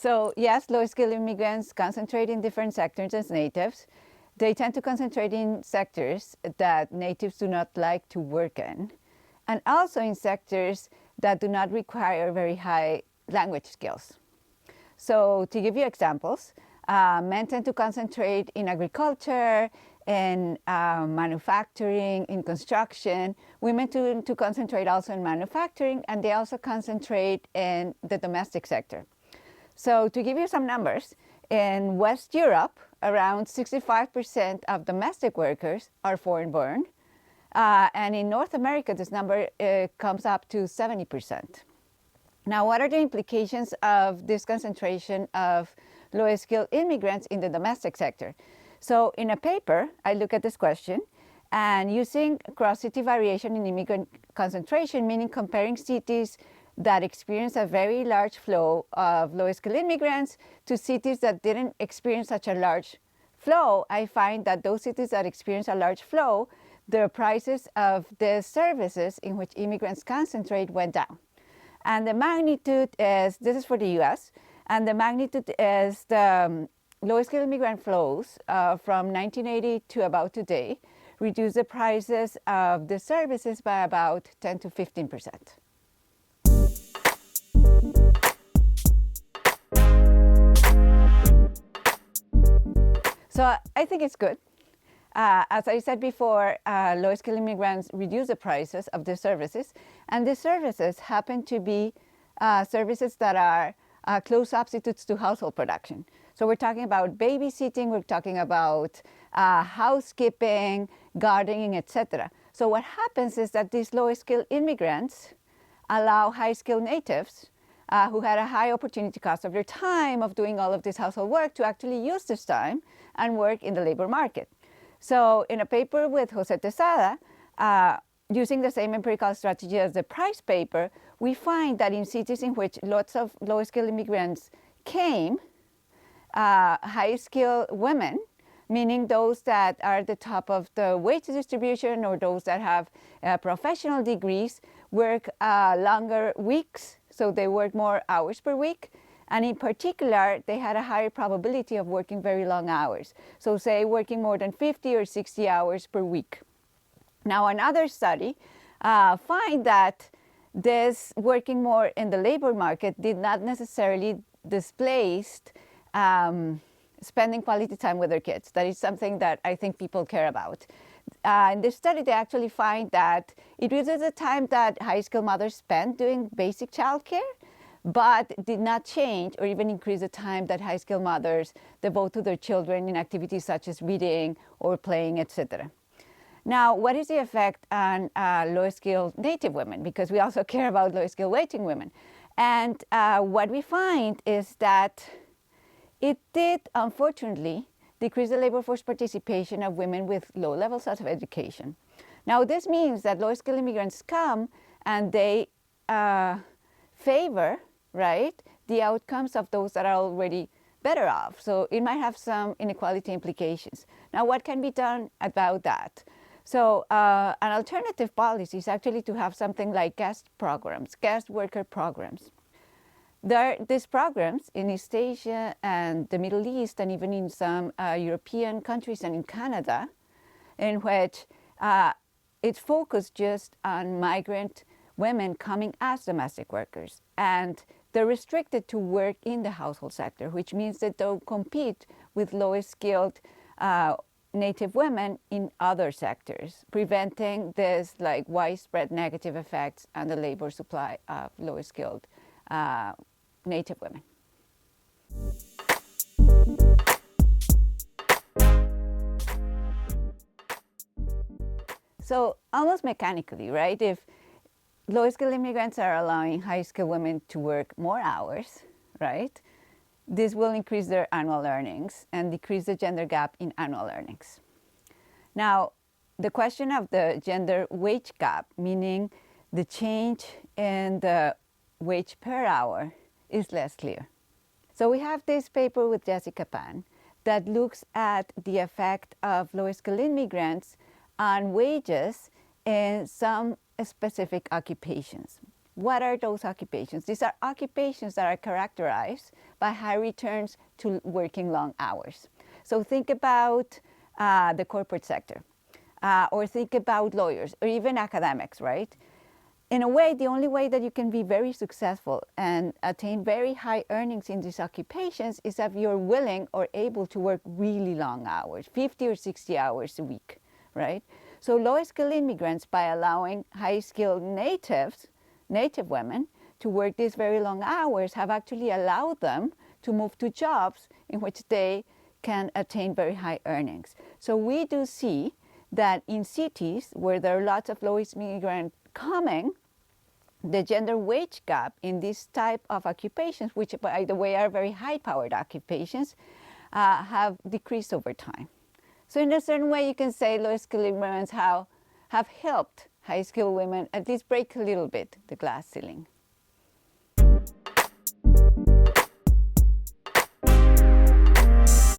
So yes, low-skilled immigrants concentrate in different sectors as natives. They tend to concentrate in sectors that natives do not like to work in, and also in sectors that do not require very high language skills. So to give you examples, men tend to concentrate in agriculture, in manufacturing, in construction. Women tend to concentrate also in manufacturing, and they also concentrate in the domestic sector. So to give you some numbers, in West Europe, around 65% of domestic workers are foreign-born. And in North America, this number comes up to 70%. Now, what are the implications of this concentration of low-skilled immigrants in the domestic sector? So in a paper, I look at this question, and using cross-city variation in immigrant concentration, meaning comparing cities that experience a very large flow of low-skilled immigrants to cities that didn't experience such a large flow, I find that those cities that experience a large flow, the prices of the services in which immigrants concentrate went down. And the magnitude is, this is for the US, and the magnitude is the low-skilled immigrant flows from 1980 to about today reduce the prices of the services by about 10 to 15%. So I think it's good. As I said before, low-skilled immigrants reduce the prices of the services, and the services happen to be services that are close substitutes to household production. So we're talking about babysitting, we're talking about housekeeping, gardening, etc. So what happens is that these low-skilled immigrants allow high-skilled natives who had a high opportunity cost of their time of doing all of this household work to actually use this time and work in the labor market. So in a paper with Jose Tesada, using the same empirical strategy as the Price paper, we find that in cities in which lots of low-skilled immigrants came, high-skilled women, meaning those that are at the top of the wage distribution or those that have professional degrees, work longer weeks, so they work more hours per week. And in particular, they had a higher probability of working very long hours. So say working more than 50 or 60 hours per week. Now another study find that this working more in the labor market did not necessarily displace spending quality time with their kids. That is something that I think people care about. In this study, they actually find that it reduces the time that high-skilled mothers spend doing basic childcare, but did not change or even increase the time that high-skilled mothers devote to their children in activities such as reading or playing, etc. Now, what is the effect on low-skilled native women? Because we also care about low-skilled working women. And what we find is that it did, unfortunately, decrease the labor force participation of women with low levels of education. Now, this means that low-skilled immigrants come and they favor, right, the outcomes of those that are already better off. So it might have some inequality implications. Now, what can be done about that? So an alternative policy is actually to have something like guest programs, guest worker programs. There are these programs in East Asia and the Middle East and even in some European countries and in Canada, in which it's focused just on migrant women coming as domestic workers. And they're restricted to work in the household sector, which means that they'll compete with lower-skilled native women in other sectors, preventing this like widespread negative effects on the labor supply of lower-skilled native women. So almost mechanically, right? If low-skilled immigrants are allowing high-skilled women to work more hours, right? This will increase their annual earnings and decrease the gender gap in annual earnings. Now, the question of the gender wage gap, meaning the change in the wage per hour, is less clear. So we have this paper with Jessica Pan that looks at the effect of low-skilled immigrants on wages in some specific occupations. What are those occupations? These are occupations that are characterized by high returns to working long hours. So think about the corporate sector, or think about lawyers, or even academics, right? In a way, the only way that you can be very successful and attain very high earnings in these occupations is if you're willing or able to work really long hours, 50 or 60 hours a week, right? So low-skilled immigrants, by allowing high-skilled native women to work these very long hours, have actually allowed them to move to jobs in which they can attain very high earnings. So we do see that in cities where there are lots of low-skilled immigrants coming, the gender wage gap in this type of occupations, which by the way are very high-powered occupations, have decreased over time. So in a certain way, you can say low-skilled immigrants have helped high-skilled women at least break a little bit the glass ceiling.